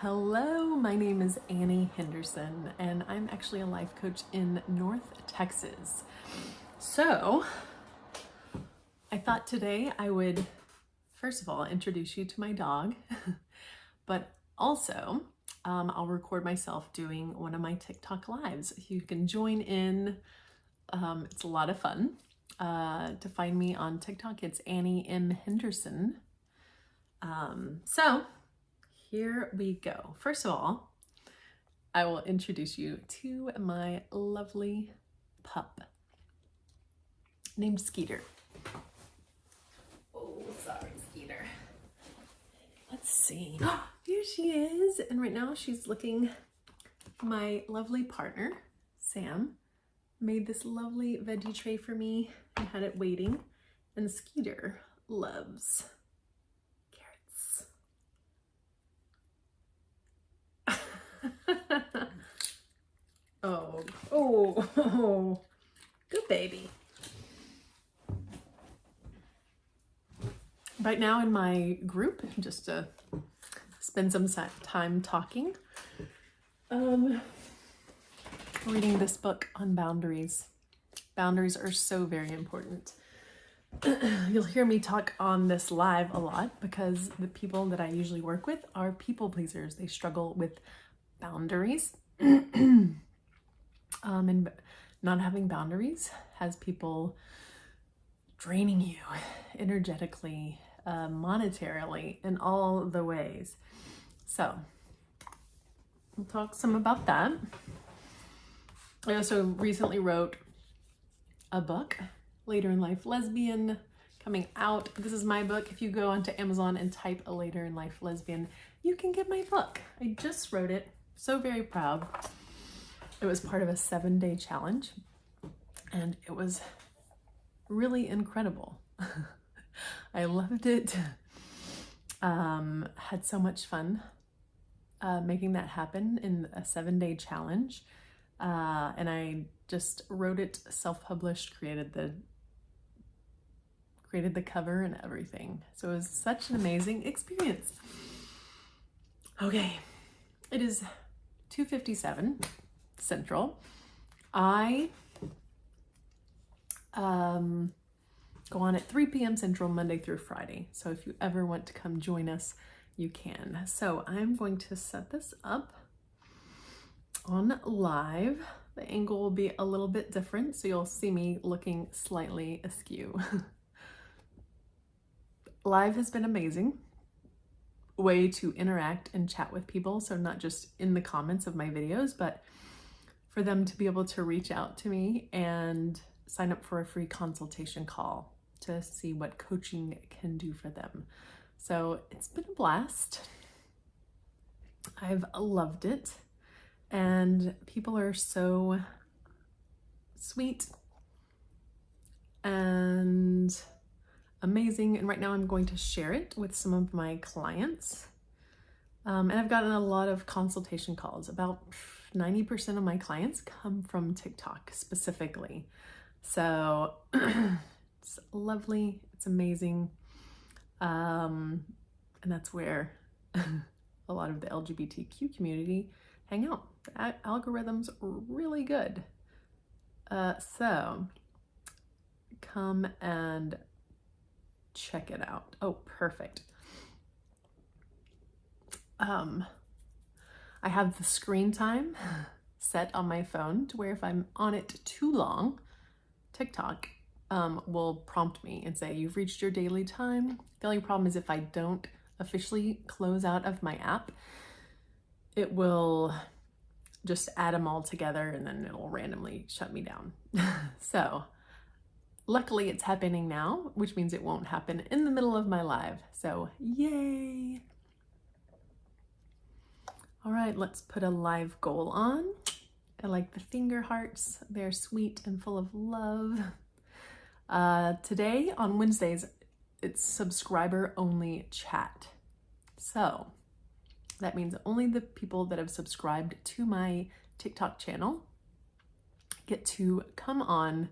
Hello, my name is Annie Henderson, and I'm actually a life coach in North Texas. So, I thought today I would, first of all, introduce you to my dog, but also I'll record myself doing one of my TikTok lives. You can join in. It's a lot of fun. To find me on TikTok, it's Annie M. Henderson. So here we go. First of all, I will introduce you to my lovely pup named Skeeter. Oh, sorry, Skeeter. Let's see. Here she is. And right now she's looking. My lovely partner, Sam, made this lovely veggie tray for me and had it waiting. And Skeeter loves carrots. Oh, good baby. Right now in my group, just to spend some time talking, reading this book on boundaries. Boundaries are so very important. You'll hear me talk on this live a lot because the people that I usually work with are people pleasers. They struggle with boundaries. And not having boundaries has people draining you energetically, monetarily, in all the ways. So we'll talk some about that. I also recently wrote a book, Later in Life Lesbian, coming out. This is my book. If you go onto Amazon and type a Later in Life Lesbian, you can get my book. I just wrote it. So very proud. It was part of a 7-day challenge and it was really incredible. I loved it. Had so much fun making that happen in a 7-day challenge. And I just wrote it, self-published, created the cover and everything. So it was such an amazing experience. Okay, it is 2:57 Central. I go on at 3 p.m. Central Monday through Friday. So if you ever want to come join us, you can. So I'm going to set this up on live. The angle will be a little bit different, so you'll see me looking slightly askew. Live has been amazing way to interact and chat with people. So not just in the comments of my videos, but for them to be able to reach out to me and sign up for a free consultation call to see what coaching can do for them. So it's been a blast. I've loved it. And people are so sweet and amazing. And right now I'm going to share it with some of my clients. And I've gotten a lot of consultation calls. About 90% of my clients come from TikTok specifically. So it's lovely. It's amazing. And that's where a lot of the LGBTQ community hang out. The algorithm's really good. So come and check it out. Oh, perfect. I have the screen time set on my phone to where if I'm on it too long, TikTok will prompt me and say, you've reached your daily time. The only problem is if I don't officially close out of my app, it will just add them all together and then it'll randomly shut me down. So luckily it's happening now, which means it won't happen in the middle of my live. So yay. All right, let's put a live goal on. I like the finger hearts. They're sweet and full of love. Today on Wednesdays, it's subscriber only chat. So that means only the people that have subscribed to my TikTok channel get to come on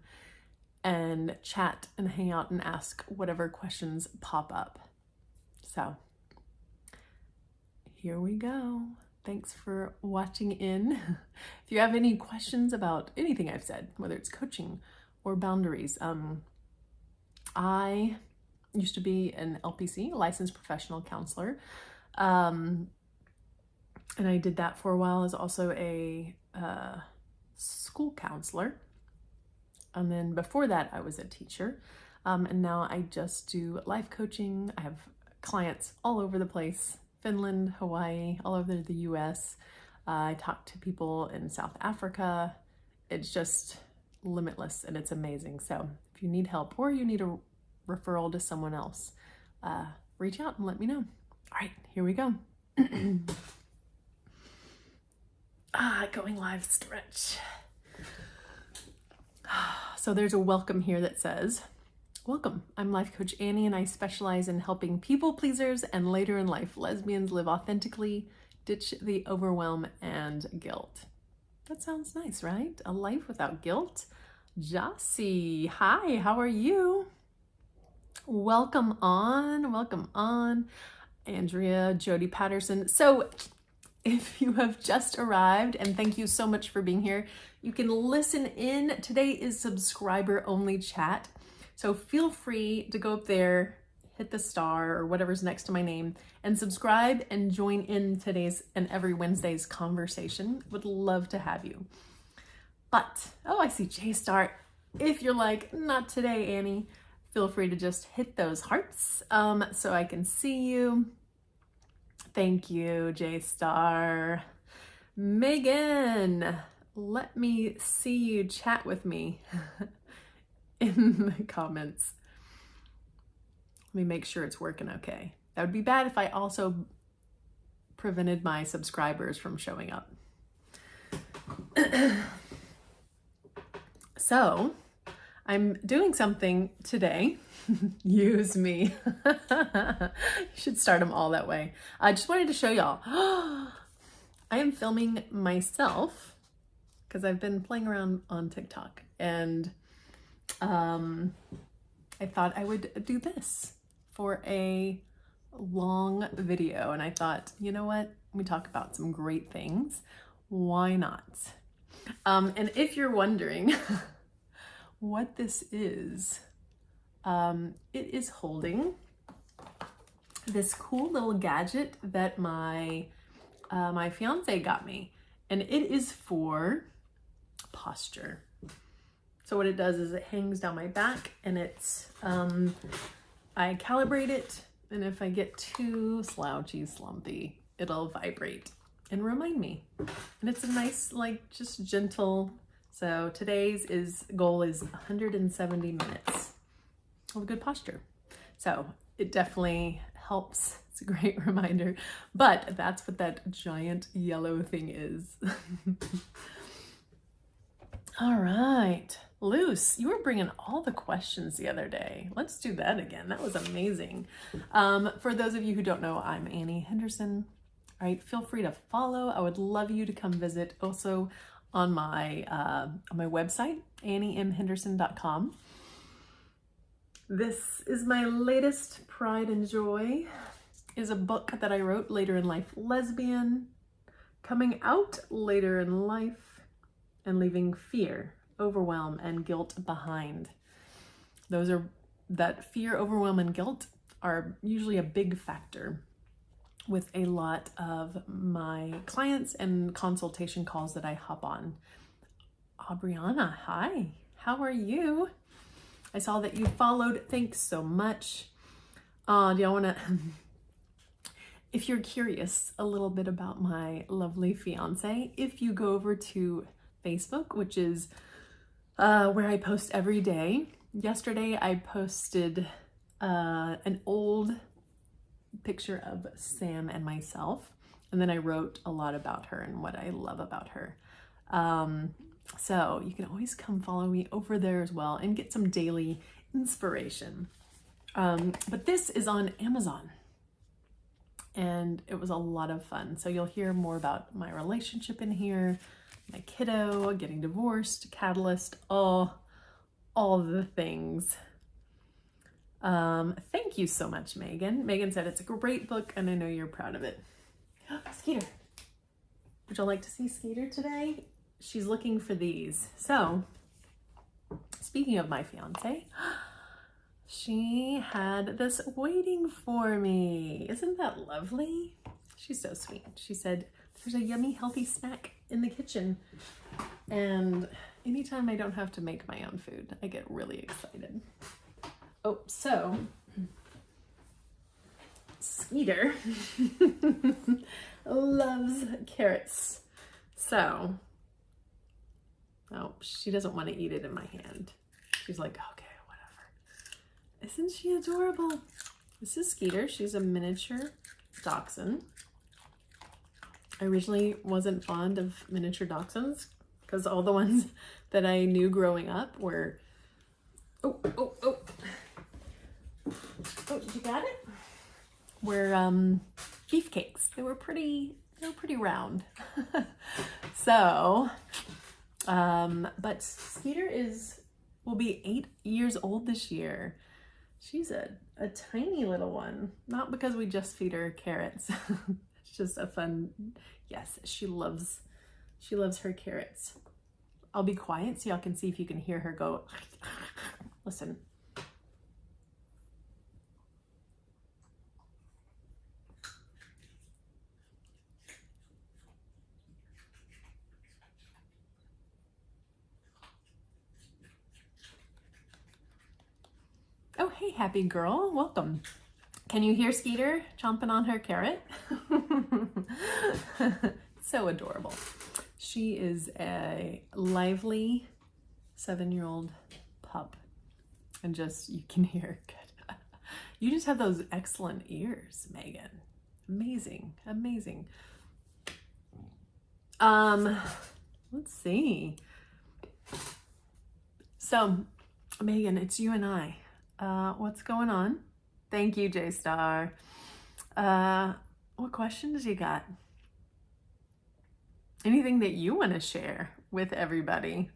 and chat and hang out and ask whatever questions pop up. So here we go. Thanks for watching in. If you have any questions about anything I've said, whether it's coaching or boundaries, I used to be an LPC, licensed professional counselor. And I did that for a while as also a school counselor. And then before that, I was a teacher. And now I just do life coaching. I have clients all over the place, Finland, Hawaii, all over the US. I talk to people in South Africa. It's just limitless and it's amazing. So if you need help or you need a referral to someone else, reach out and let me know. All right, here we go. Going live stretch. So there's a welcome here that says, welcome, I'm life coach Annie and I specialize in helping people pleasers and later in life lesbians live authentically, ditch the overwhelm and guilt. That sounds nice, right? A life without guilt. Jossie, hi, how are you? Welcome on. Andrea, Jody Patterson. So if you have just arrived, and thank you so much for being here, you can listen in. Today is subscriber only chat. So feel free to go up there, hit the star or whatever's next to my name and subscribe and join in today's and every Wednesday's conversation. Would love to have you. But, oh, I see J Star. If you're like, not today, Annie, feel free to just hit those hearts so I can see you. Thank you, J Star. Megan, let me see you chat with me in the comments. Let me make sure it's working okay. That would be bad if I also prevented my subscribers from showing up. So, I'm doing something today. Use me. You should start them all that way. I just wanted to show y'all. I am filming myself because I've been playing around on TikTok and I thought I would do this for a long video. And I thought, you know what? We talk about some great things. Why not? And if you're wondering what this is, it is holding this cool little gadget that my fiance got me, and it is for posture. So what it does is it hangs down my back, and it's I calibrate it, and if I get too slouchy, slumpy, it'll vibrate and remind me. And it's a nice, like, just gentle. So today's goal is 170 minutes of good posture. So it definitely helps. It's a great reminder, but that's what that giant yellow thing is. All right, Luce, you were bringing all the questions the other day. Let's do that again. That was amazing. For those of you who don't know, I'm Annie Henderson. All right, feel free to follow. I would love you to come visit also on my website, anniemhenderson.com. This is my latest Pride and Joy, is a book that I wrote, Later in Life Lesbian, coming out later in life and leaving fear, overwhelm, and guilt behind. That fear, overwhelm, and guilt are usually a big factor with a lot of my clients and consultation calls that I hop on. Aubriana, hi, how are you? I saw that you followed. Thanks so much. Do y'all wanna, if you're curious a little bit about my lovely fiance, if you go over to Facebook, which is where I post every day. Yesterday I posted an old picture of Sam and myself, and then I wrote a lot about her and what I love about her. So you can always come follow me over there as well and get some daily inspiration. But this is on Amazon and it was a lot of fun. So you'll hear more about my relationship in here, my kiddo, getting divorced, catalyst, all the things. Thank you so much, Megan. Megan said it's a great book and I know you're proud of it. Skeeter. Would you like to see Skeeter today? She's looking for these. So, speaking of my fiance, she had this waiting for me. Isn't that lovely? She's so sweet. She said, there's a yummy, healthy snack in the kitchen. And anytime I don't have to make my own food, I get really excited. Oh, so Skeeter loves carrots. So, oh, she doesn't want to eat it in my hand. She's like, okay, whatever. Isn't she adorable? This is Skeeter. She's a miniature dachshund. I originally wasn't fond of miniature dachshunds because all the ones that I knew growing up were, oh, you got it? Were beefcakes. They were pretty round. So, but Skeeter will be 8 years old this year. She's a tiny little one. Not because we just feed her carrots. It's just a fun, yes, she loves her carrots. I'll be quiet so y'all can see if you can hear her go. Listen. Oh, hey, happy girl. Welcome. Can you hear Skeeter chomping on her carrot? So adorable. She is a lively 7-year-old pup. And just, you can hear good. You just have those excellent ears, Megan. Amazing, amazing. Let's see. So, Megan, it's you and I. What's going on? Thank you, J-Star. What questions you got? Anything that you want to share with everybody?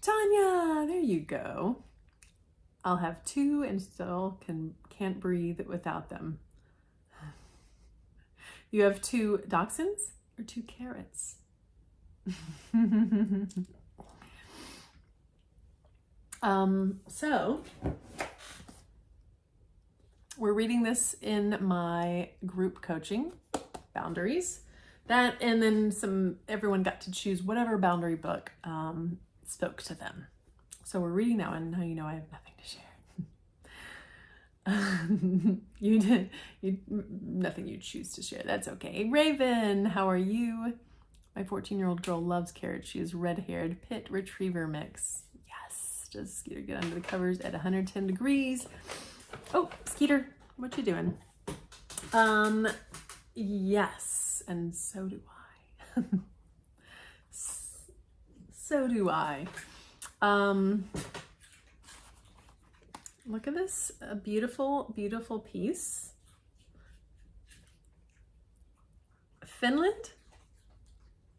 Tanya, there you go. I'll have 2 and still can't breathe without them. You have 2 dachshunds or 2 carrots? So we're reading this in my group coaching, Boundaries. That, and then everyone got to choose whatever boundary book spoke to them. So we're reading that one. Now you know I have nothing to share. Nothing you choose to share. That's okay. Raven, how are you? My 14-year-old girl loves carrots. She is red-haired pit retriever mix. Yes. Does Skeeter get under the covers at 110 degrees? Oh, Skeeter, what you doing? Yes, and so do I. So do I. Look at this, a beautiful, beautiful piece. Finland?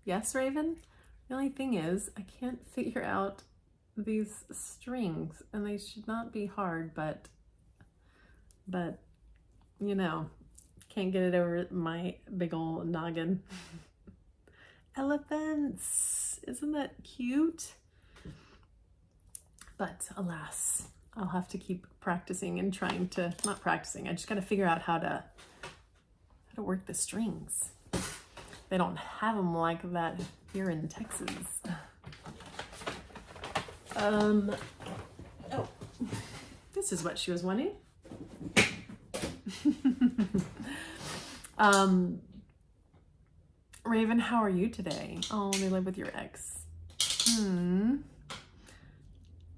Yes, Raven? The only thing is, I can't figure out these strings, and they should not be hard, but you know, can't get it over my big old noggin. Elephants, isn't that cute? But alas, I'll have to keep practicing and trying to, not practicing, I just gotta figure out how to work the strings. They don't have them like that here in Texas. Oh, this is what she was wanting. Raven, how are you today? Oh, they live with your ex.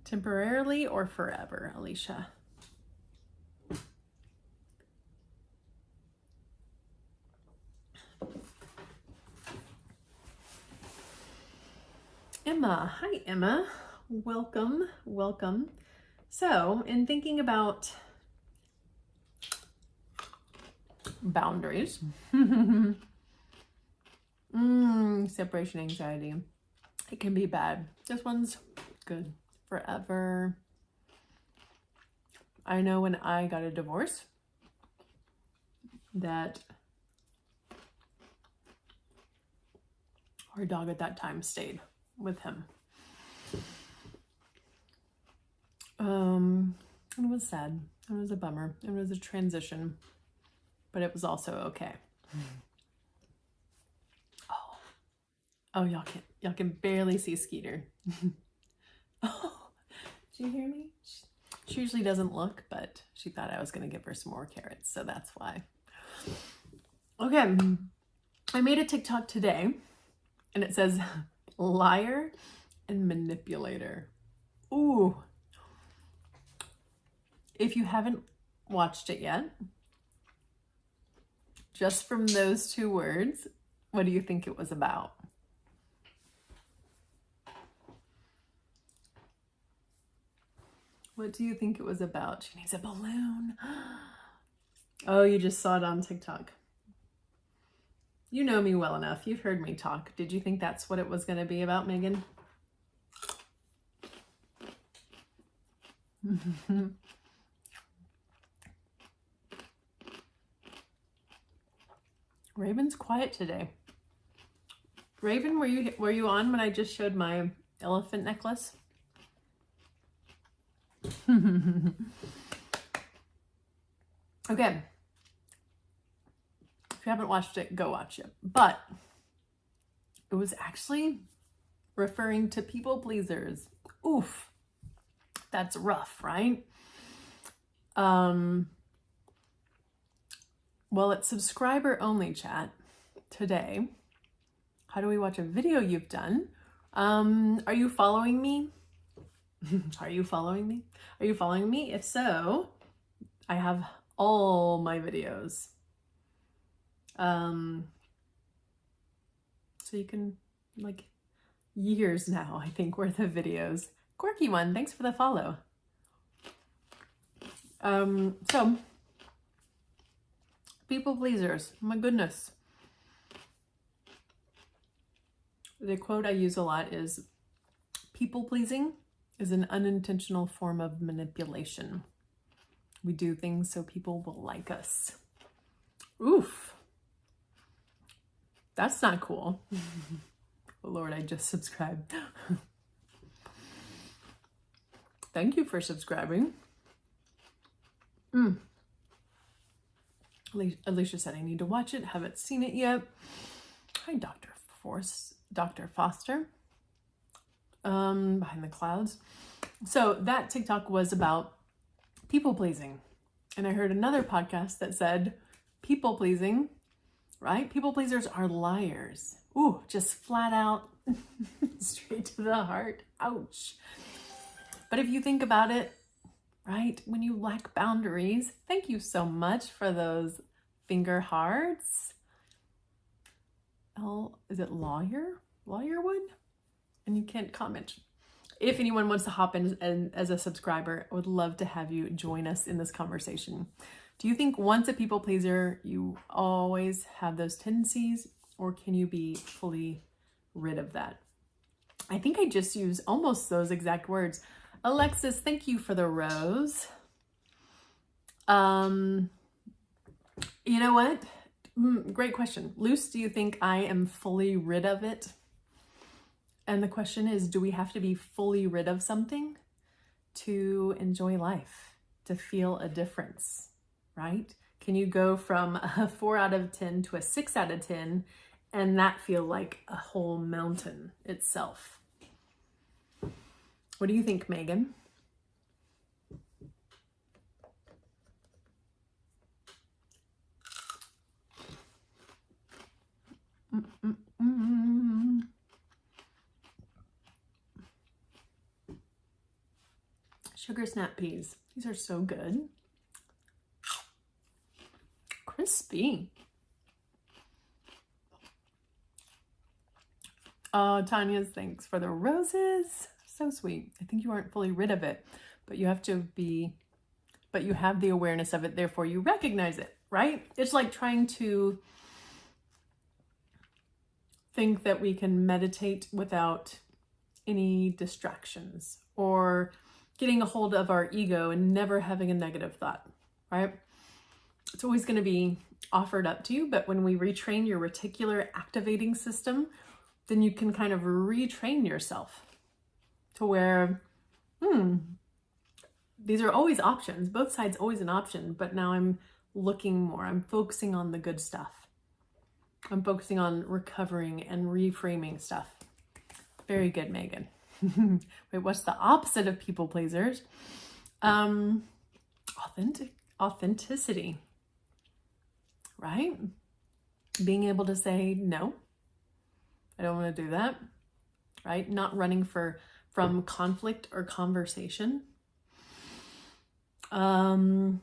Temporarily or forever, Alicia? Emma, hi Emma. Welcome, welcome. So, in thinking about boundaries, separation anxiety, it can be bad. This one's good. Forever. I know when I got a divorce, that our dog at that time stayed with him. It was sad. It was a bummer. It was a transition, but it was also okay. Oh, y'all can barely see Skeeter. Oh, did you hear me? She usually doesn't look, but she thought I was going to give her some more carrots, so that's why. Okay, I made a TikTok today, and it says liar and manipulator. Ooh. If you haven't watched it yet, just from those two words, what do you think it was about? What do you think it was about? She needs a balloon. Oh, you just saw it on TikTok. You know me well enough. You've heard me talk. Did you think that's what it was going to be about, Megan? Raven's quiet today. Raven, were you on when I just showed my elephant necklace? Okay. If you haven't watched it, go watch it. But it was actually referring to people pleasers. Oof. That's rough, right? Well, it's subscriber only chat today. How do we watch a video you've done? Are you following me? Are you following me? Are you following me? If so, I have all my videos. So you can, like, years now, I think, worth of videos. Quirky one, thanks for the follow. So, people pleasers, my goodness. The quote I use a lot is, people pleasing is an unintentional form of manipulation. We do things so people will like us. Oof. That's not cool. Oh, Lord, I just subscribed. Thank you for subscribing. Alicia said I need to watch it. Haven't seen it yet. Hi, Dr. Foster. Behind the clouds. So that TikTok was about people pleasing. And I heard another podcast that said people pleasing, right? People pleasers are liars. Ooh, just flat out straight to the heart. Ouch. But if you think about it, right? When you lack boundaries, thank you so much for those finger hearts. Is it Lawyerwood? And you can't comment. If anyone wants to hop in and as a subscriber, I would love to have you join us in this conversation. Do you think once a people pleaser, you always have those tendencies, or can you be fully rid of that? I think I just used almost those exact words. Alexis, thank you for the rose. You know what? Great question. Luce, do you think I am fully rid of it? And the question is, do we have to be fully rid of something to enjoy life, to feel a difference, right? Can you go from a 4 out of 10 to a 6 out of 10 and that feel like a whole mountain itself? What do you think, Megan? Sugar snap peas. These are so good. Crispy. Oh, Tanya's thanks for the roses. So sweet. I think you aren't fully rid of it, but you have the awareness of it, therefore you recognize it, right? It's like trying to think that we can meditate without any distractions, or getting a hold of our ego and never having a negative thought, right? It's always going to be offered up to you. But when we retrain your reticular activating system, then you can kind of retrain yourself to where, these are always options. Both sides always an option, but now I'm looking more. I'm focusing on the good stuff. I'm focusing on recovering and reframing stuff. Very good, Megan. Wait, what's the opposite of people pleasers? Authenticity, right? Being able to say, no, I don't want to do that, right? Not running from conflict or conversation. Not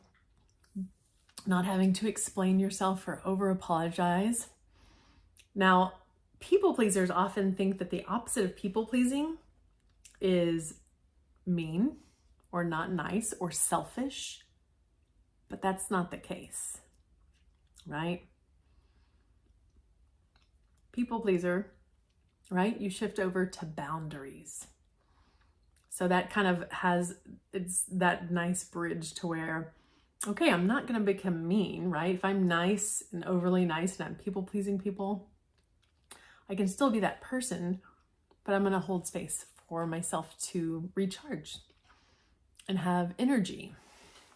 having to explain yourself or over apologize. Now, people pleasers often think that the opposite of people pleasing is mean or not nice or selfish, but that's not the case, right? People pleaser, right? You shift over to boundaries. So that kind of it's that nice bridge to where, okay, I'm not going to become mean, right? If I'm nice and overly nice and I'm people pleasing people, I can still be that person, but I'm going to hold space for myself to recharge and have energy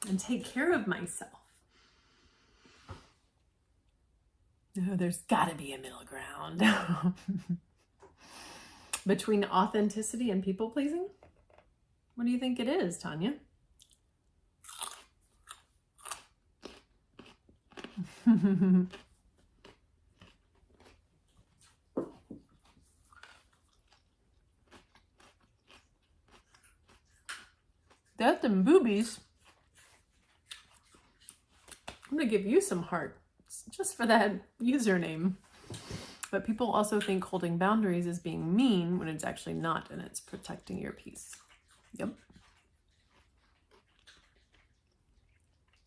and take care of myself. No, there's got to be a middle ground between authenticity and people pleasing. What do you think it is, Tanya? That them boobies. I'm going to give you some heart just for that username. But people also think holding boundaries is being mean when it's actually not, and it's protecting your peace. Yep.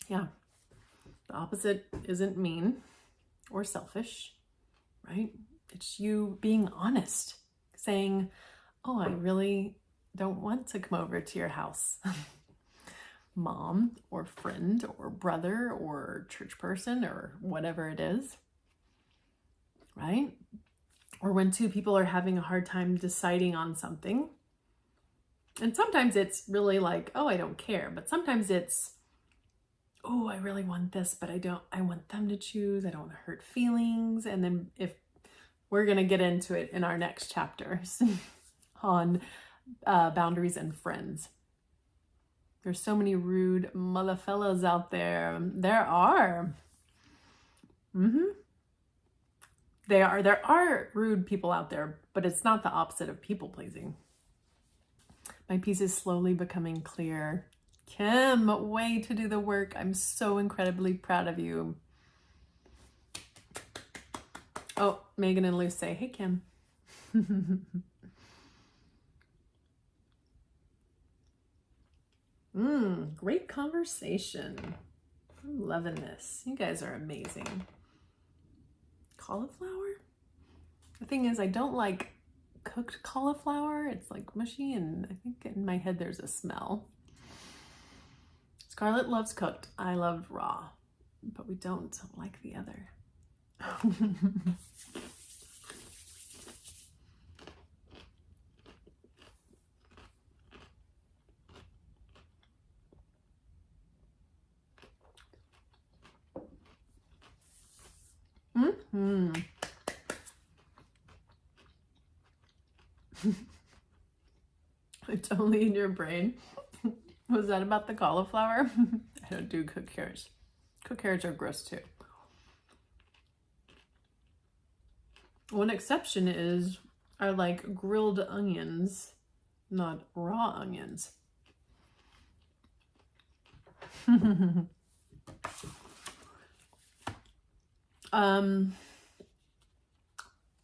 Yeah. The opposite isn't mean or selfish, right? It's you being honest, saying, oh, I really don't want to come over to your house. Mom or friend or brother or church person or whatever it is, right? Or when two people are having a hard time deciding on something. And sometimes it's really like, oh, I don't care. But sometimes it's, oh, I really want this, but I want them to choose. I don't want to hurt feelings. And then if we're going to get into it in our next chapters on boundaries and friends. There's so many rude mother fellas out there. There are. There are rude people out there, but it's not the opposite of people pleasing. My piece is slowly becoming clear. Kim, way to do the work. I'm so incredibly proud of you. Oh, Megan and Lou say, hey, Kim. Great conversation. I'm loving this. You guys are amazing. Cauliflower? The thing is, I don't like cooked cauliflower. It's like mushy, and I think in my head there's a smell. Scarlett loves cooked. I love raw, but we don't like the other. It's only in your brain. Was that about the cauliflower? I don't do cooked carrots. Cooked carrots are gross too. One exception is I like grilled onions, not raw onions.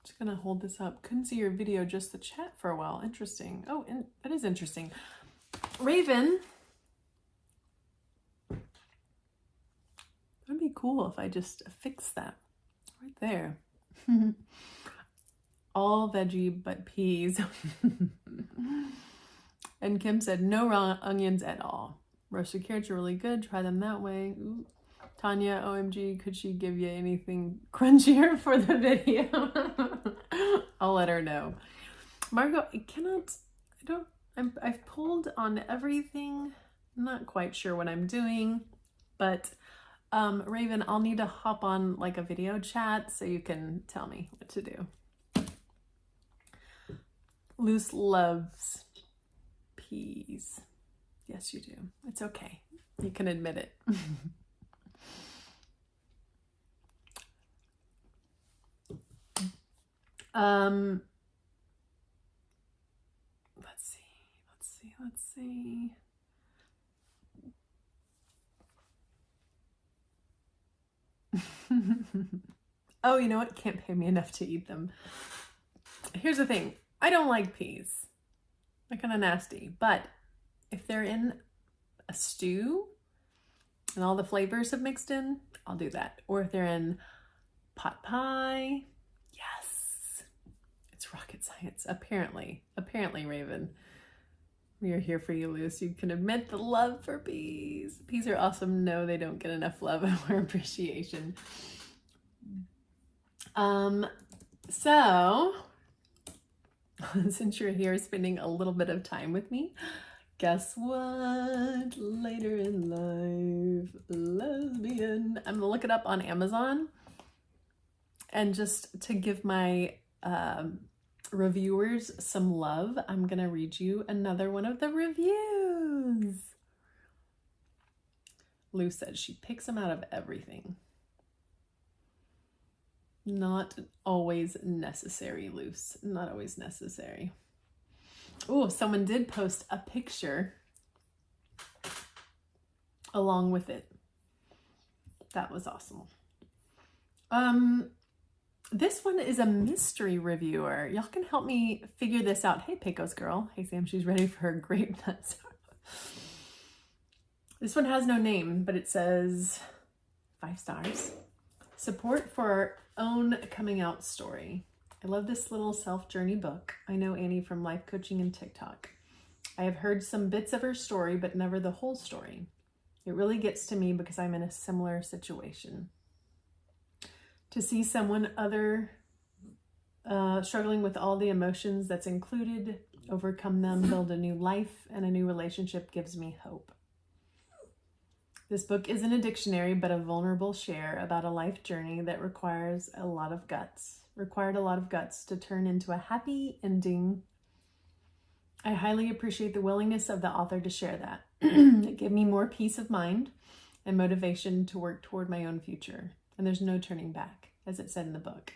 Just gonna hold this up. Couldn't see your video, just the chat for a while. Interesting. Oh, and that is interesting. Raven, that'd be cool if I just fix that right there. All veggie but peas. And Kim said no raw onions at all. Roasted carrots are really good. Try them that way. Ooh. Tanya, OMG, could she give you anything crunchier for the video? I'll let her know. Margot, I've pulled on everything. I'm not quite sure what I'm doing, but Raven, I'll need to hop on like a video chat so you can tell me what to do. Luce loves peas. Yes, you do. It's okay. You can admit it. Let's see. Oh, you know what? Can't pay me enough to eat them. Here's the thing. I don't like peas. They're kind of nasty. But if they're in a stew and all the flavors have mixed in, I'll do that. Or if they're in pot pie, yes. It's rocket science, apparently. Apparently, Raven. We are here for you, Luce. You can admit the love for peas. Peas are awesome. No, they don't get enough love or appreciation. So, since you're here spending a little bit of time with me, guess what? Later in life, lesbian. I'm gonna look it up on Amazon. And just to give my reviewers some love, I'm gonna read you another one of the reviews. Lou said she picks them out of everything. Not always necessary, Luce. Not always necessary. Oh, someone did post a picture along with it. That was awesome. This one is a mystery reviewer. Y'all can help me figure this out. Hey, Pecos girl. Hey, Sam, she's ready for her grape nuts. This one has no name, but it says 5 stars. Support for our own coming out story. I love this little self-journey book. I know Annie from life coaching and TikTok. I have heard some bits of her story, but never the whole story. It really gets to me because I'm in a similar situation. To see someone other struggling with all the emotions that's included, overcome them, build a new life and a new relationship gives me hope. This book isn't a dictionary, but a vulnerable share about a life journey that required a lot of guts to turn into a happy ending. I highly appreciate the willingness of the author to share that. It gave me more peace of mind and motivation to work toward my own future. And there's no turning back, as it said in the book.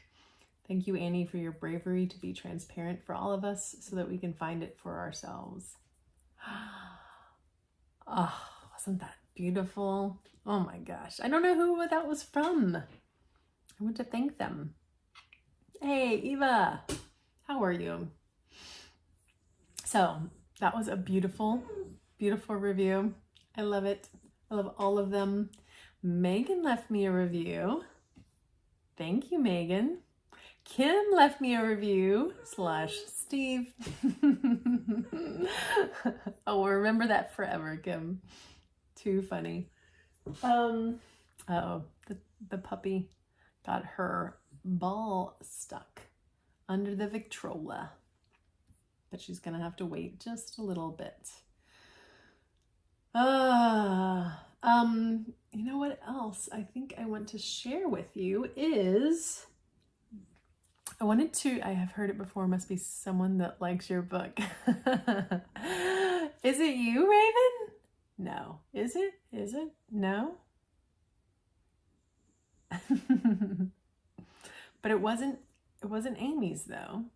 Thank you, Annie, for your bravery to be transparent for all of us so that we can find it for ourselves. Oh, wasn't that beautiful? Oh my gosh. I don't know who that was from. I want to thank them. Hey, Eva, how are you? So that was a beautiful, beautiful review. I love it. I love all of them. Megan left me a review. Thank you, Megan. Kim left me a review / Steve. Oh, we'll remember that forever, Kim. Too funny. Uh-oh, the puppy got her ball stuck under the Victrola. But she's gonna have to wait just a little bit. You know what else I think I want to share with you is I have heard it before, must be someone that likes your book. Is it you, Raven? No. Is it? Is it? No? But it wasn't Amy's though.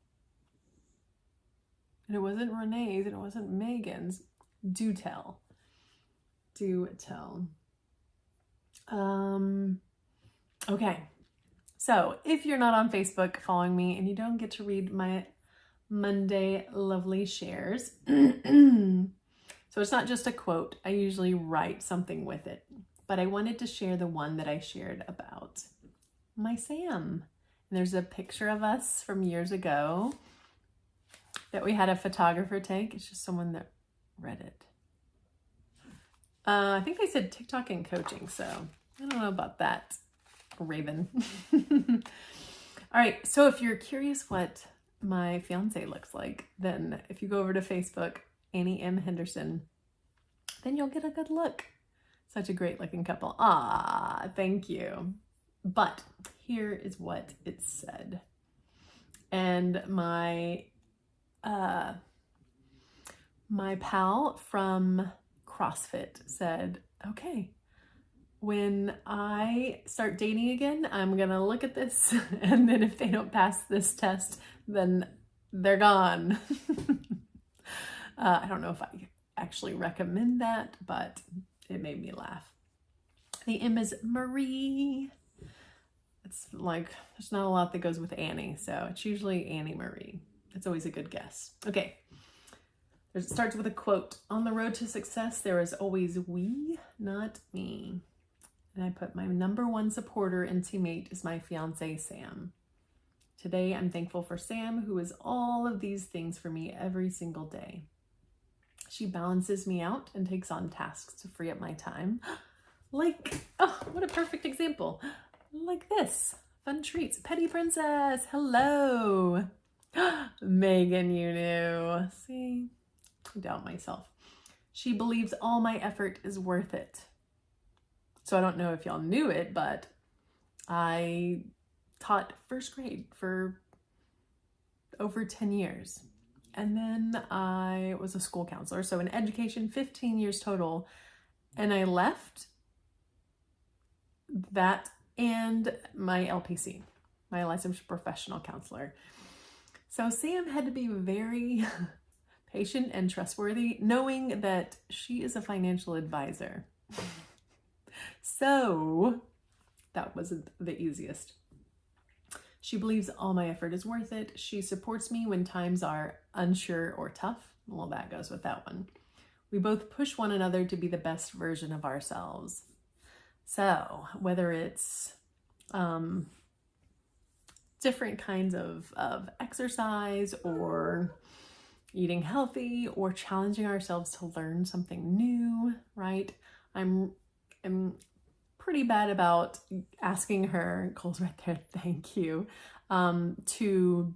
And it wasn't Renee's, and it wasn't Megan's. Do tell. Do tell. Okay. So if you're not on Facebook following me and you don't get to read my Monday lovely shares, so it's not just a quote. I usually write something with it, but I wanted to share the one that I shared about my Sam. And there's a picture of us from years ago that we had a photographer take. It's just someone that read it. I think they said TikTok and coaching, so I don't know about that, Raven. All right, so if you're curious what my fiance looks like, then if you go over to Facebook, Annie M. Henderson, then you'll get a good look. Such a great looking couple. Ah, thank you. But here is what it said. And my pal from CrossFit said, okay, when I start dating again, I'm gonna look at this, and then if they don't pass this test, then they're gone. I don't know if I actually recommend that, but it made me laugh. The M is Marie. It's like, there's not a lot that goes with Annie, so it's usually Annie Marie. It's always a good guess. Okay, it starts with a quote. On the road to success, there is always we, not me. And I put my number one supporter and teammate is my fiance, Sam. Today, I'm thankful for Sam, who is all of these things for me every single day. She balances me out and takes on tasks to free up my time. Like, oh, what a perfect example. Like this. Fun treats. Petty Princess, hello. Megan, you knew. See, I doubt myself. She believes all my effort is worth it. So I don't know if y'all knew it, but I taught first grade for over 10 years. And then I was a school counselor. So in education, 15 years total. And I left that and my LPC, my licensed professional counselor. So Sam had to be very patient and trustworthy, knowing that she is a financial advisor. So that wasn't the easiest. She believes all my effort is worth it. She supports me when times are unsure or tough. Well, that goes with that one. We both push one another to be the best version of ourselves. So whether it's different kinds of exercise or eating healthy or challenging ourselves to learn something new, right? I'm pretty bad about asking her, Cole's right there, thank you, to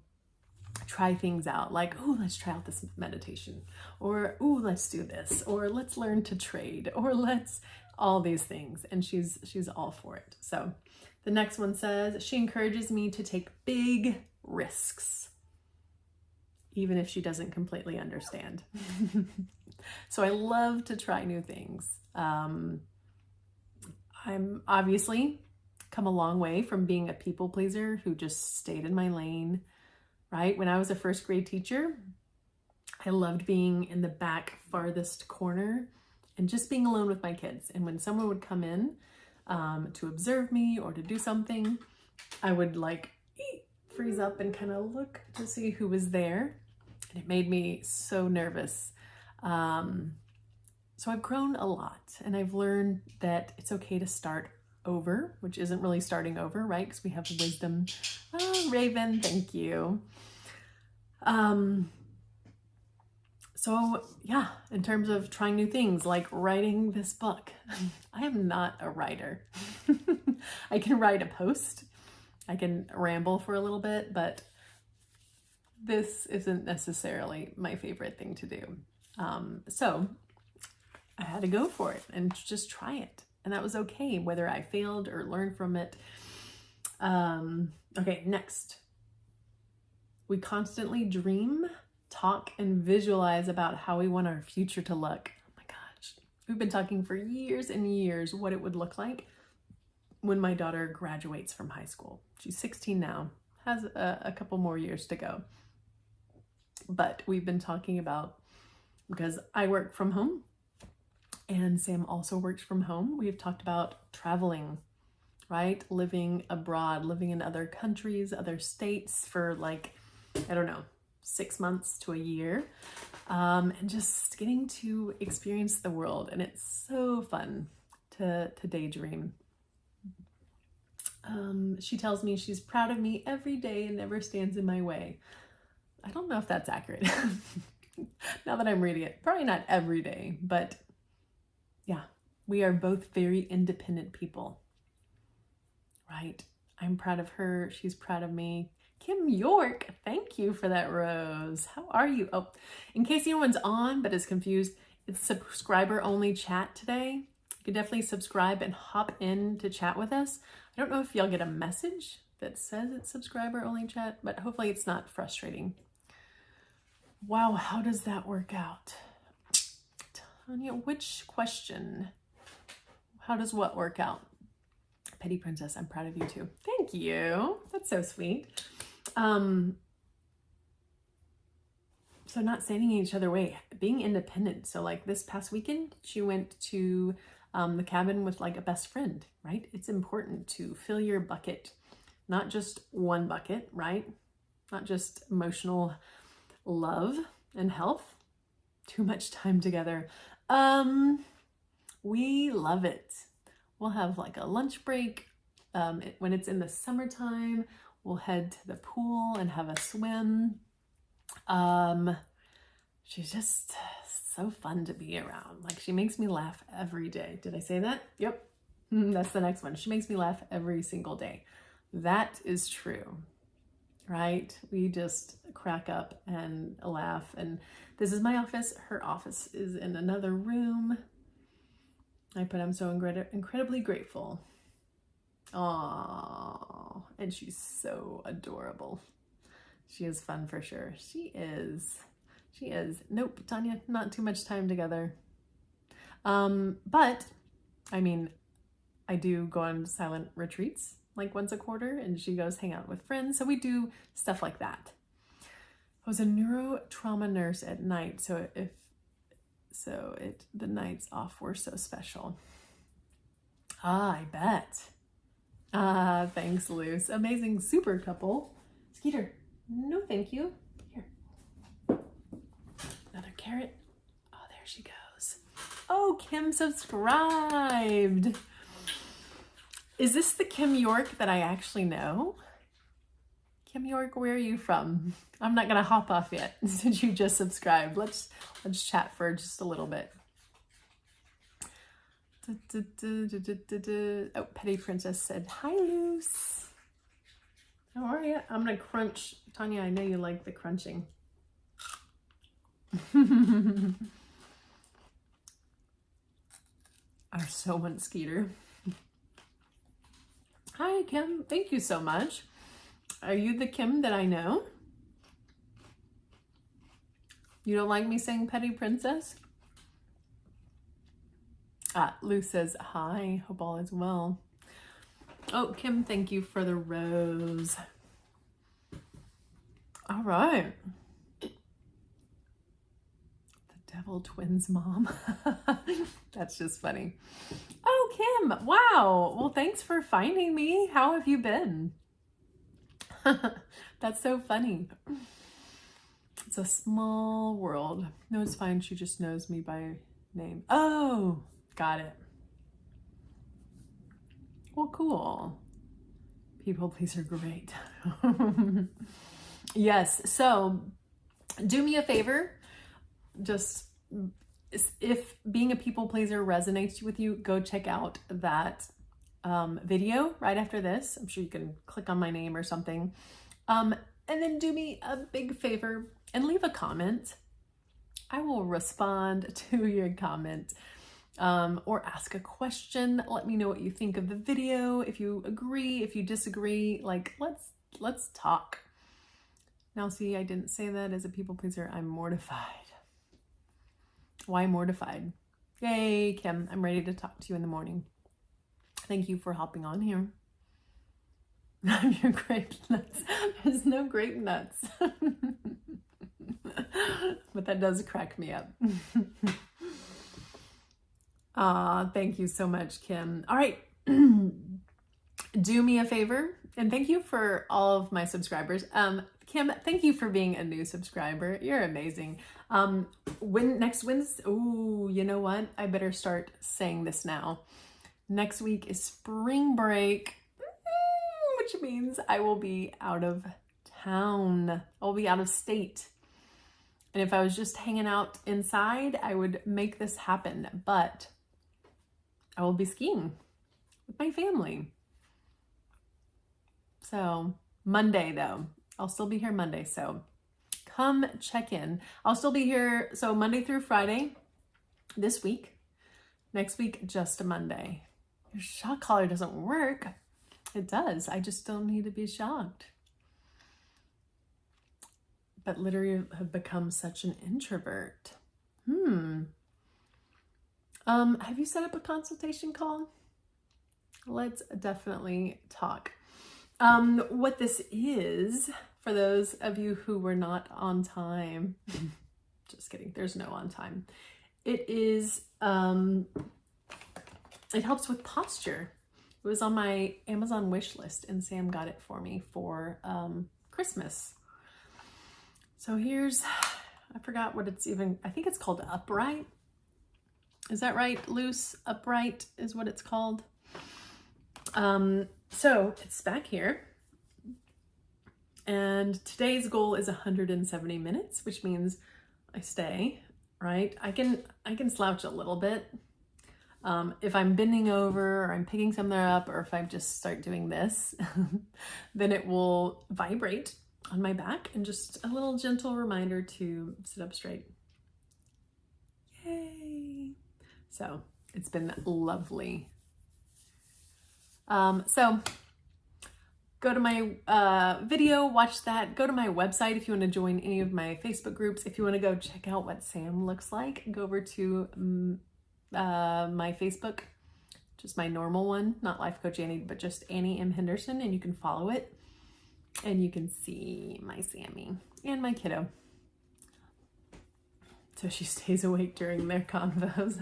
try things out. Like, oh, let's try out this meditation, or oh, let's do this, or let's learn to trade, or let's all these things. And she's all for it. So the next one says, she encourages me to take big risks, even if she doesn't completely understand. So I love to try new things. I'm obviously come a long way from being a people pleaser who just stayed in my lane, right? When I was a first grade teacher, I loved being in the back farthest corner and just being alone with my kids. And when someone would come in to observe me or to do something, I would like freeze up and kind of look to see who was there. And it made me so nervous. So I've grown a lot, and I've learned that it's okay to start over, which isn't really starting over, right? Because we have wisdom. Oh, Raven, thank you. So yeah, in terms of trying new things, like writing this book, I am not a writer. I can write a post, I can ramble for a little bit, but this isn't necessarily my favorite thing to do. So I had to go for it and just try it. And that was okay, whether I failed or learned from it. Okay, next. We constantly dream, talk, and visualize about how we want our future to look. Oh my gosh. We've been talking for years and years what it would look like when my daughter graduates from high school. She's 16 now, has a couple more years to go. But we've been talking about, because I work from home, and Sam also works from home. We've talked about traveling, right? Living abroad, living in other countries, other states for like, I don't know, 6 months to a year, and just getting to experience the world. And it's so fun to daydream. She tells me she's proud of me every day and never stands in my way. I don't know if that's accurate. Now that I'm reading it, probably not every day, but yeah, we are both very independent people. right? I'm proud of her. She's proud of me. Kim York, thank you for that rose. How are you? Oh, in case anyone's on but is confused, it's subscriber only chat today. You can definitely subscribe and hop in to chat with us. I don't know if y'all get a message that says it's subscriber only chat, but hopefully it's not frustrating. Wow, how does that work out? Tanya, which question? How does what work out? Petty Princess, I'm proud of you too. Thank you. That's so sweet. So not standing in each other way, being independent. So like this past weekend, she went to the cabin with like a best friend, right? It's important to fill your bucket, not just one bucket, right? Not just emotional love and health, too much time together. We love it. We'll have like a lunch break. When it's in the summertime, we'll head to the pool and have a swim. She's just so fun to be around. Like she makes me laugh every day. Did I say that? Yep. That's the next one. She makes me laugh every single day. That is true, right? We just crack up and laugh. And this is my office. Her office is in another room. I'm so incredibly grateful. Aww, and she's so adorable. She is fun for sure. She is. Nope, Tanya, not too much time together. But I mean, I do go on silent retreats like once a quarter, and she goes hang out with friends. So we do stuff like that. I was a neurotrauma nurse at night, the nights off were so special. I bet. Thanks, Luce. Amazing super couple. Skeeter, no thank you. Here. Another carrot. Oh, there she goes. Oh, Kim subscribed. Is this the Kim York that I actually know? Kim York, where are you from? I'm not gonna hop off yet since you just subscribed. Let's chat for just a little bit. Oh, Petty Princess said, hi, Luce. How are you? I'm gonna crunch. Tanya, I know you like the crunching. Our so much Skeeter. Hi, Kim. Thank you so much. Are you the Kim that I know? You don't like me saying Petty Princess? Lou says, hi, hope all is well. Oh, Kim, thank you for the rose. All right. The Devil Twins mom. That's just funny. Oh, Kim, wow. Well, thanks for finding me. How have you been? That's so funny. It's a small world. No, it's fine. She just knows me by name. Oh, got it. Well, cool. People please are great. Yes. So do me a favor. Just if being a people pleaser resonates with you, go check out that video right after this. I'm sure you can click on my name or something. And then do me a big favor and leave a comment. I will respond to your comment or ask a question. Let me know what you think of the video. If you agree, if you disagree, like let's talk. Now see, I didn't say that as a people pleaser. I'm mortified. Why mortified? Yay, Kim, I'm ready to talk to you in the morning. Thank you for hopping on here. I'm your grape nuts. There's no grape nuts. But that does crack me up. Thank you so much, Kim. All right. Do me a favor, and thank you for all of my subscribers. Kim, thank you for being a new subscriber. You're amazing. Next Wednesday, ooh, you know what? I better start saying this now. Next week is spring break, which means I will be out of town. I'll be out of state. And if I was just hanging out inside, I would make this happen, but I will be skiing with my family. So Monday though, I'll still be here Monday. So come check in. I'll still be here. So Monday through Friday this week. Next week, just a Monday. Your shock collar doesn't work. It does. I just don't need to be shocked. But literally have become such an introvert. Have you set up a consultation call? Let's definitely talk. What this is, for those of you who were not on time, just kidding, there's no on time. It is, it helps with posture. It was on my Amazon wish list and Sam got it for me for Christmas. So here's, I forgot what it's even, I think it's called Upright. Is that right? Loose Upright is what it's called. So it's back here. And today's goal is 170 minutes, which means I stay, right? I can slouch a little bit. If I'm bending over or I'm picking something up, or if I just start doing this, then it will vibrate on my back, and just a little gentle reminder to sit up straight. Yay. So it's been lovely. So go to my video, watch that. Go to my website if you want to join any of my Facebook groups. If you want to go check out what Sam looks like, go over to my Facebook, just my normal one, not Life Coach Annie, but just Annie M. Henderson, and you can follow it. And you can see my Sammy and my kiddo. So she stays awake during their convos.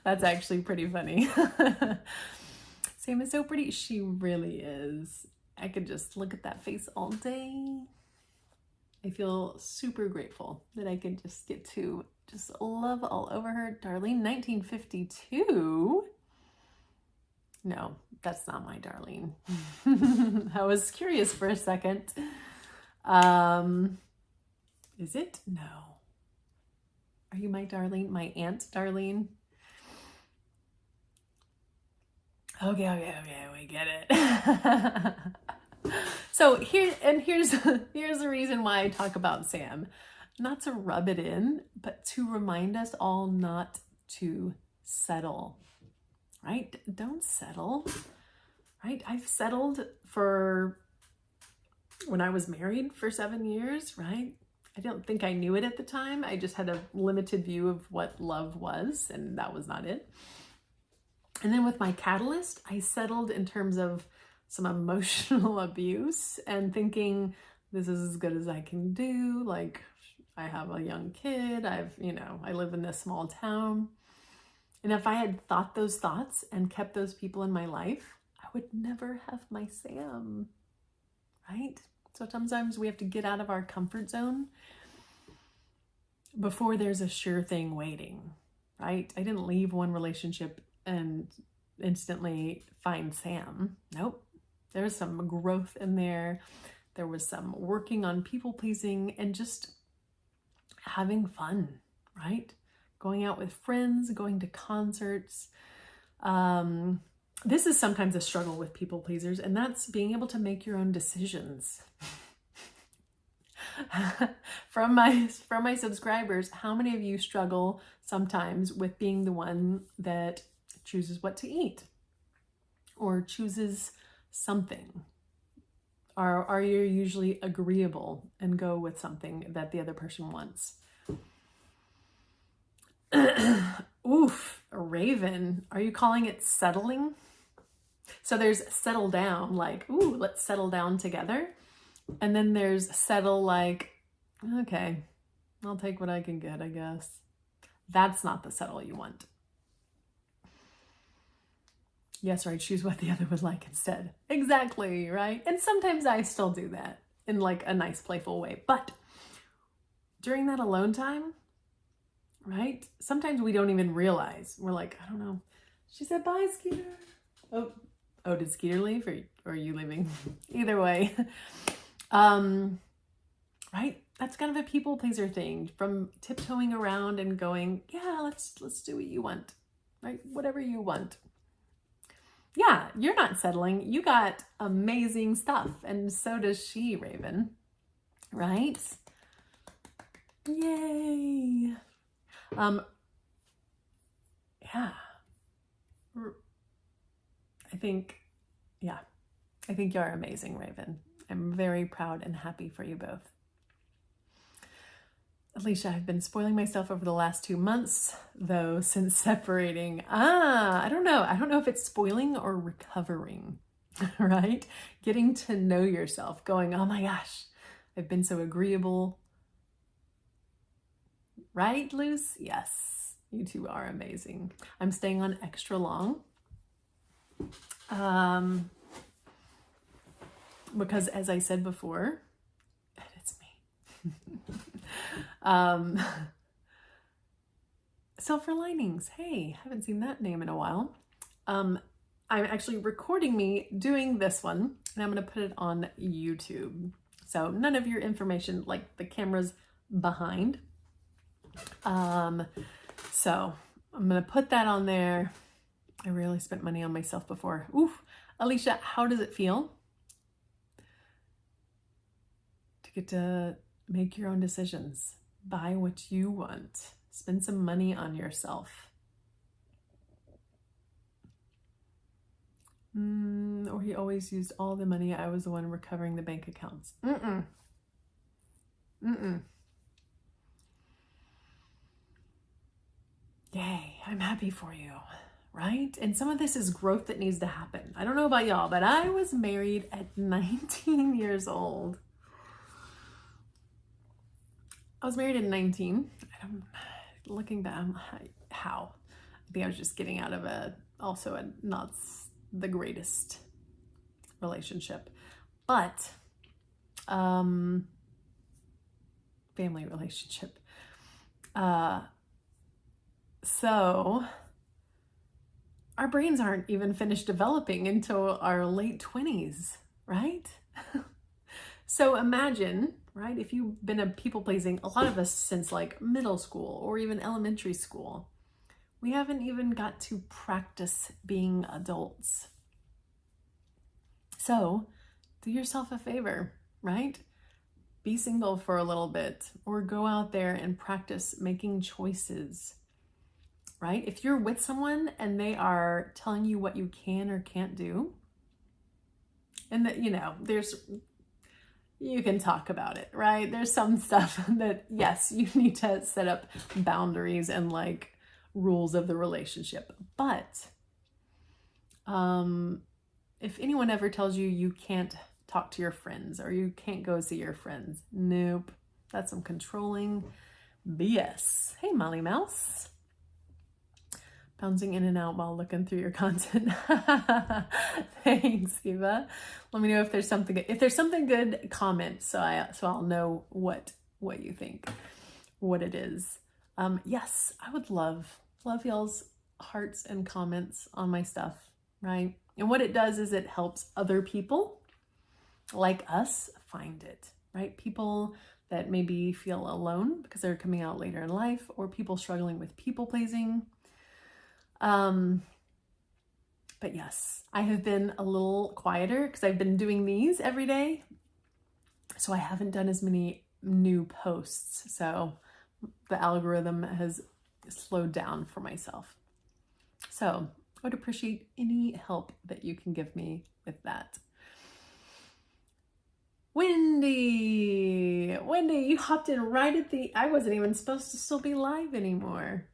That's actually pretty funny. Sam is so pretty. She really is. I could just look at that face all day. I feel super grateful that I could just get to just love all over her. Darlene, 1952. No, that's not my Darlene. I was curious for a second. Is it? No. Are you my Darlene? My Aunt Darlene? Okay, we get it. So here's the reason why I talk about Sam. Not to rub it in, but to remind us all not to settle. Right? Don't settle, right? I've settled for when I was married for 7 years, right? I don't think I knew it at the time. I just had a limited view of what love was, and that was not it. And then with my catalyst, I settled in terms of some emotional abuse and thinking this is as good as I can do. Like, I have a young kid. I live in this small town. And if I had thought those thoughts and kept those people in my life, I would never have my Sam, right? So sometimes we have to get out of our comfort zone before there's a sure thing waiting, right? I didn't leave one relationship and instantly find Sam. Nope. There was some growth in there. There was some working on people pleasing and just having fun, right? Going out with friends, going to concerts. This is sometimes a struggle with people pleasers, and that's being able to make your own decisions. From my subscribers, how many of you struggle sometimes with being the one that chooses what to eat or chooses something? Are you usually agreeable and go with something that the other person wants? Oof, Raven, are you calling it settling? So there's settle down, like, ooh, let's settle down together. And then there's settle like, okay, I'll take what I can get, I guess. That's not the settle you want. Yes, right, choose what the other would like instead. Exactly, right? And sometimes I still do that in like a nice, playful way. But during that alone time, right? Sometimes we don't even realize. We're like, I don't know. She said, bye, Skeeter. Oh, did Skeeter leave or are you leaving? Either way. Right? That's kind of a people pleaser thing, from tiptoeing around and going, yeah, let's do what you want, right? Whatever you want. Yeah, you're not settling. You got amazing stuff, and so does she, Raven. Right? Yay. Yeah. I think you're amazing, Raven. I'm very proud and happy for you both. Alicia, I've been spoiling myself over the last 2 months, though, since separating. I don't know. I don't know if it's spoiling or recovering, right? Getting to know yourself, going, oh my gosh, I've been so agreeable. Right, Luce? Yes, you two are amazing. I'm staying on extra long. Because as I said before, it's me. Silver Linings. Hey, haven't seen that name in a while. I'm actually recording me doing this one, and I'm going to put it on YouTube. So none of your information, like the camera's behind. So I'm going to put that on there. I rarely spent money on myself before. Oof. Alicia, how does it feel to get to make your own decisions? Buy what you want. Spend some money on yourself. Or he always used all the money. I was the one recovering the bank accounts. Yay, I'm happy for you, right? And some of this is growth that needs to happen. I don't know about y'all, but I was married at 19 years old. I was married at 19. Looking back, how? I think I was just getting out of also a not the greatest relationship, but family relationship. So our brains aren't even finished developing until our late 20s, right? So imagine, right, if you've been a people pleasing, a lot of us since like middle school or even elementary school, we haven't even got to practice being adults. So do yourself a favor, right? Be single for a little bit, or go out there and practice making choices, right? If you're with someone and they are telling you what you can or can't do, and that, you can talk about it, right? There's some stuff that, yes, you need to set up boundaries and like rules of the relationship. But if anyone ever tells you you can't talk to your friends or you can't go see your friends, nope. That's some controlling BS. Hey, Molly Mouse. Bouncing in and out while looking through your content. Thanks, Eva. Let me know if there's something good. If there's something good, comment so I'll know what you think, what it is. Yes, I would love y'all's hearts and comments on my stuff, right? And what it does is it helps other people like us find it, right? People that maybe feel alone because they're coming out later in life, or people struggling with people pleasing. But yes, I have been a little quieter because I've been doing these every day. So I haven't done as many new posts. So the algorithm has slowed down for myself. So I would appreciate any help that you can give me with that. Wendy, you hopped in right at I wasn't even supposed to still be live anymore.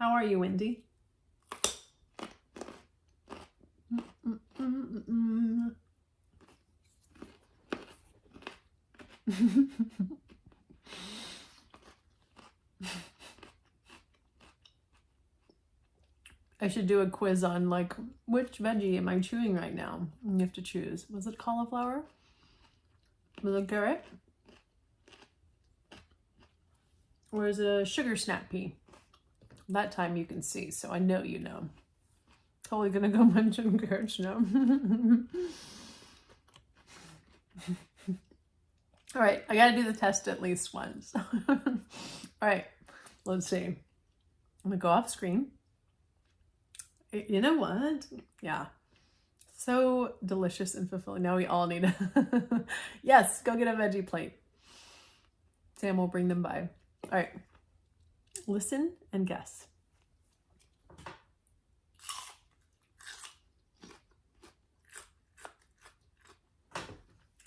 How are you, Wendy? I should do a quiz on like, which veggie am I chewing right now? And you have to choose. Was it cauliflower? Was it carrot? Or is it a sugar snap pea? That time you can see, so I know you know. Totally gonna go munching carrots now. All right, I gotta do the test at least once. All right, let's see. I'm gonna go off screen You know what? Yeah. So delicious and fulfilling. Now we all need a yes, go get a veggie plate. Sam will bring them by. All right. Listen and guess.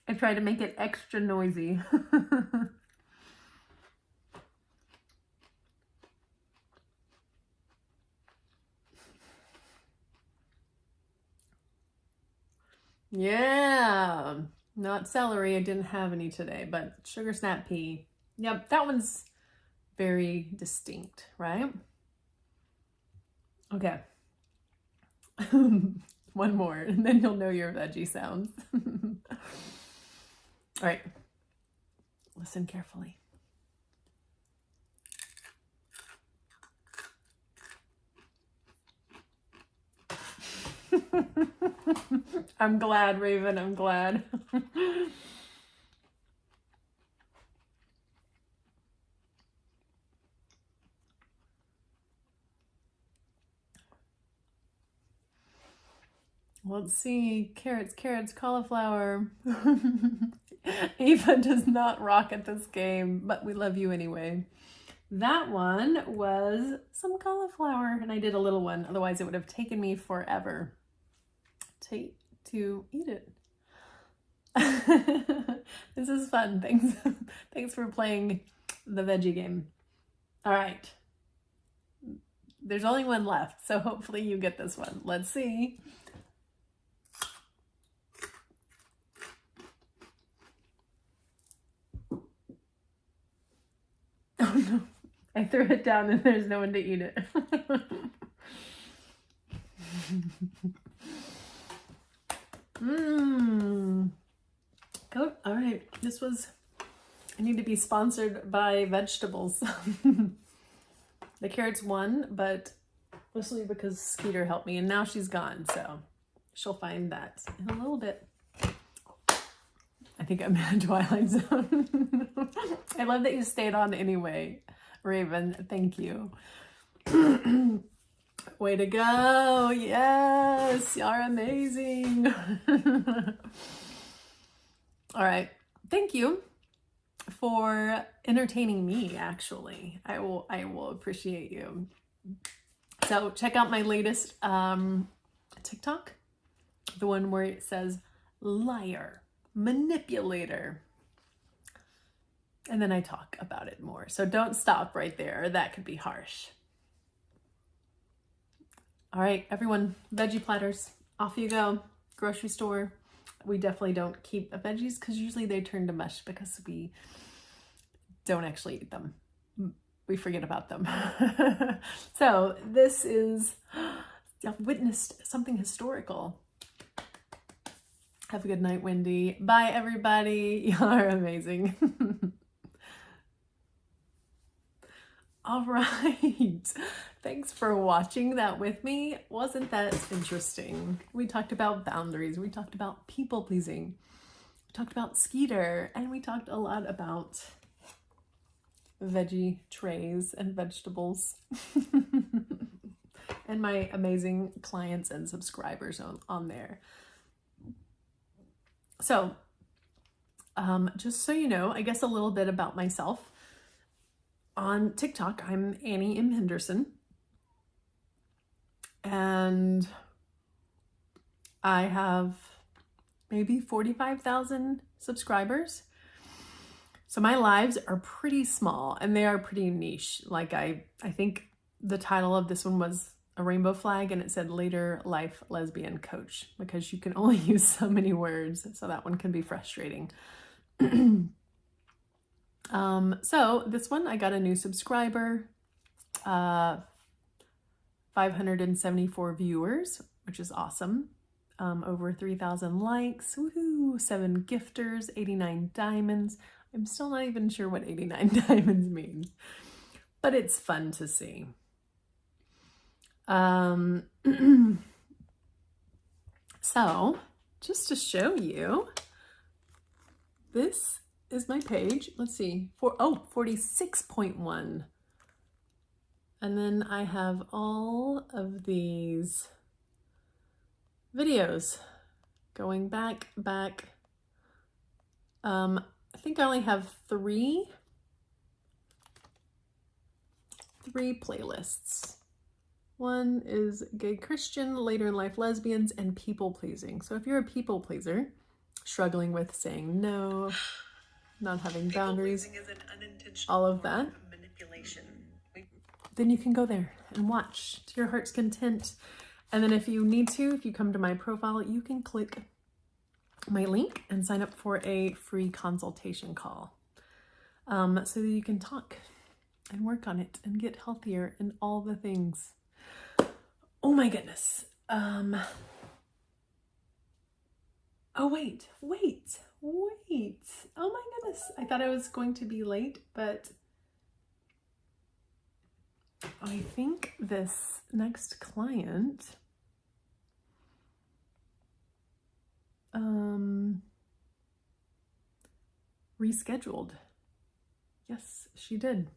I try to make it extra noisy. Yeah, not celery. I didn't have any today, but sugar snap pea. Yep, that one's very distinct, right? Okay. One more, and then you'll know your veggie sounds. All right. Listen carefully. I'm glad, Raven. I'm glad. Let's see. Carrots, carrots, cauliflower. Eva does not rock at this game, but we love you anyway. That one was some cauliflower, and I did a little one. Otherwise, it would have taken me forever to eat it. This is fun. Thanks. Thanks for playing the veggie game. All right. There's only one left, so hopefully you get this one. Let's see. Oh no, I threw it down and there's no one to eat it. Good. All right. I need to be sponsored by vegetables. The carrots won, but mostly because Skeeter helped me, and now she's gone, so she'll find that in a little bit. I think I'm in a Twilight Zone. I love that you stayed on anyway, Raven. Thank you. Way to go. Yes, y'all are amazing. All right. Thank you for entertaining me, actually. I will appreciate you. So check out my latest TikTok, the one where it says liar, manipulator. And then I talk about it more. So don't stop right there. That could be harsh. All right, everyone, veggie platters, off you go. Grocery store. We definitely don't keep veggies because usually they turn to mush because we don't actually eat them. We forget about them. So this is, I've witnessed something historical. Have a good night, Wendy. Bye, everybody. Y'all are amazing. All right. Thanks for watching that with me. Wasn't that interesting? We talked about boundaries. We talked about people pleasing. We talked about Skeeter, and we talked a lot about veggie trays and vegetables and my amazing clients and subscribers on there. So, just so you know, I guess a little bit about myself. On TikTok, I'm Annie M. Henderson. And I have maybe 45,000 subscribers. So my lives are pretty small and they are pretty niche. Like I think the title of this one was a rainbow flag and it said later life lesbian coach because you can only use so many words. So that one can be frustrating. So this one, I got a new subscriber, 574 viewers, which is awesome. Over 3,000 likes, woohoo, 7 gifters, 89 diamonds. I'm still not even sure what 89 diamonds means, but it's fun to see. So just to show you, this is my page. Let's see, 46.1 And then I have all of these videos going back. I think I only have three playlists. One is gay Christian, later in life lesbians, and people pleasing. So if you're a people pleaser, struggling with saying no, not having boundaries, all of that, then you can go there and watch to your heart's content. And then if you need to, if you come to my profile, you can click my link and sign up for a free consultation call, so that you can talk and work on it and get healthier and all the things. Oh my goodness. Oh, wait. Oh my goodness. I thought I was going to be late, but I think this next client, rescheduled. Yes, she did.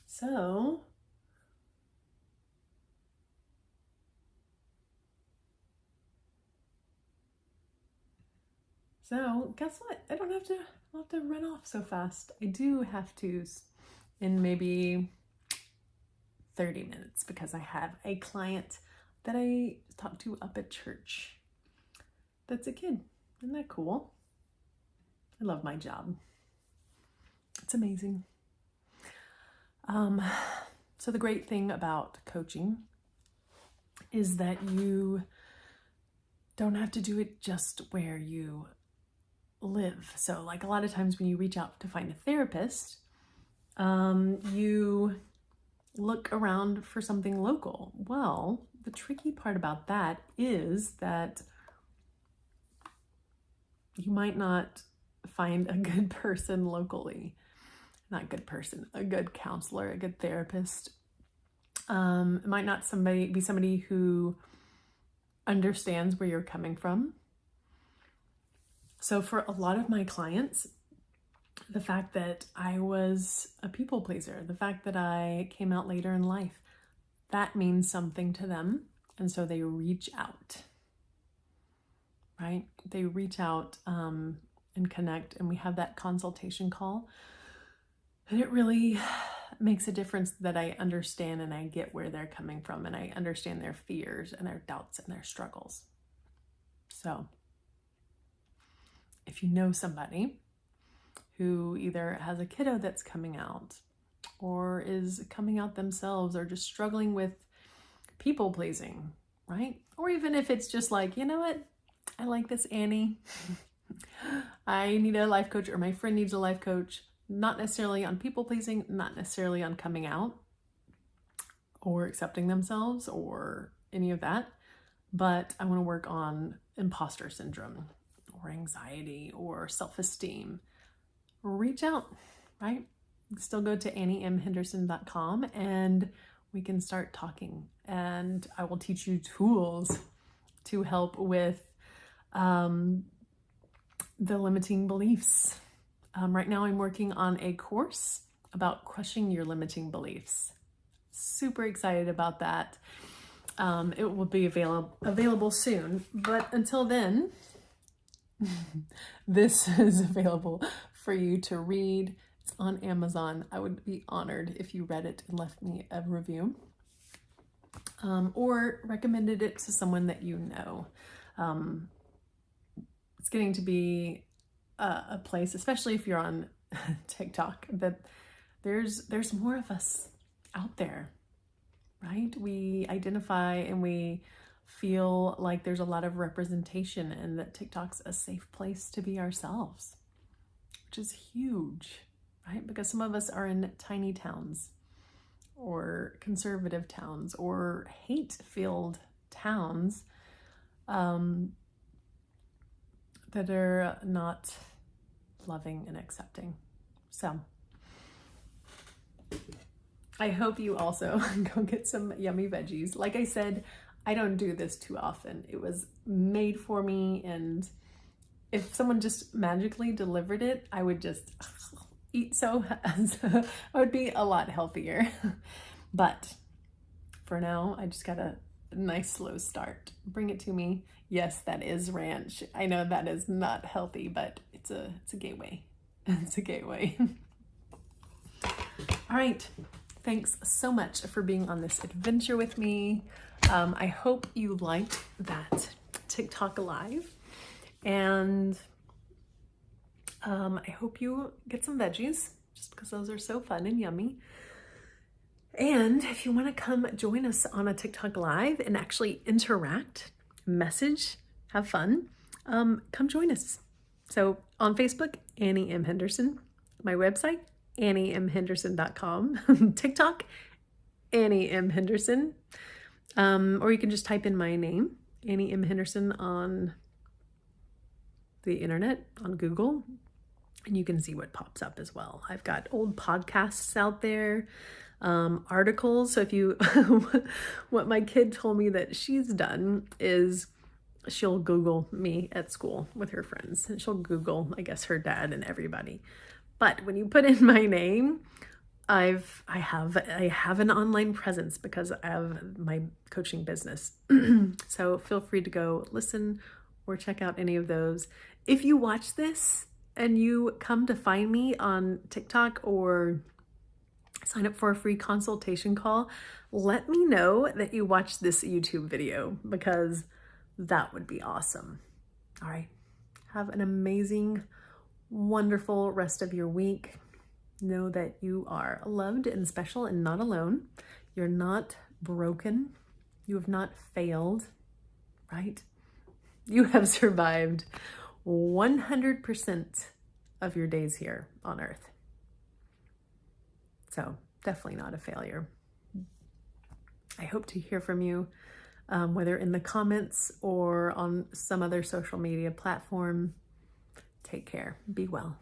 So guess what? I don't have to run off so fast. I do have to in maybe 30 minutes because I have a client that I talked to up at church. That's a kid. Isn't that cool? I love my job. It's amazing. So the great thing about coaching is that you don't have to do it just where you live. So like a lot of times when you reach out to find a therapist, you look around for something local. Well, the tricky part about that is that you might not find a good person locally. Not good person, a good counselor, a good therapist. It might not be somebody who understands where you're coming from. So for a lot of my clients, the fact that I was a people pleaser, the fact that I came out later in life, that means something to them. And so they reach out, right? They reach out and connect, and we have that consultation call. And it really makes a difference that I understand and I get where they're coming from, and I understand their fears and their doubts and their struggles. So if you know somebody who either has a kiddo that's coming out or is coming out themselves or just struggling with people pleasing, right? Or even if it's just like, you know what? I like this Annie. I need a life coach, or my friend needs a life coach. Not necessarily on people pleasing, not necessarily on coming out or accepting themselves or any of that, but I want to work on imposter syndrome or anxiety or self-esteem. Reach out, right? Still go to anniemhenderson.com and we can start talking, and I will teach you tools to help with the limiting beliefs. Right now I'm working on a course about crushing your limiting beliefs. Super excited about that. It will be available soon, but until then, this is available for you to read. It's on Amazon. I would be honored if you read it and left me a review, or recommended it to someone that you know. It's getting to be a place, especially if you're on TikTok, that there's more of us out there, right? We identify and we feel like there's a lot of representation, and that TikTok's a safe place to be ourselves, which is huge, right? Because some of us are in tiny towns or conservative towns or hate-filled towns that are not loving and accepting. So I hope you also go get some yummy veggies. Like I said, I don't do this too often. It was made for me, and if someone just magically delivered it, I would just eat I would be a lot healthier. But for now, I just got a nice slow start. Bring it to me. Yes, that is ranch. I know that is not healthy, but it's a gateway. It's a gateway. All right. Thanks so much for being on this adventure with me. I hope you liked that TikTok live, and I hope you get some veggies just because those are so fun and yummy. And if you want to come join us on a TikTok live and actually interact, message, have fun, come join us. So on Facebook, Annie M. Henderson, my website, anniemhenderson.com, TikTok, Annie M. Henderson, or you can just type in my name, Annie M. Henderson, on the internet, on Google, and you can see what pops up as well. I've got old podcasts out there, articles. So if you, what my kid told me that she's done is she'll Google me at school with her friends, and she'll Google, I guess, her dad and everybody. But when you put in my name, I have an online presence because I have my coaching business. So feel free to go listen or check out any of those. If you watch this and you come to find me on TikTok or sign up for a free consultation call, let me know that you watched this YouTube video because that would be awesome. All right. Have an amazing, wonderful rest of your week. Know that you are loved and special and not alone. You're not broken. You have not failed, right? You have survived 100% of your days here on Earth. So definitely not a failure. I hope to hear from you, whether in the comments or on some other social media platform. Take care. Be well.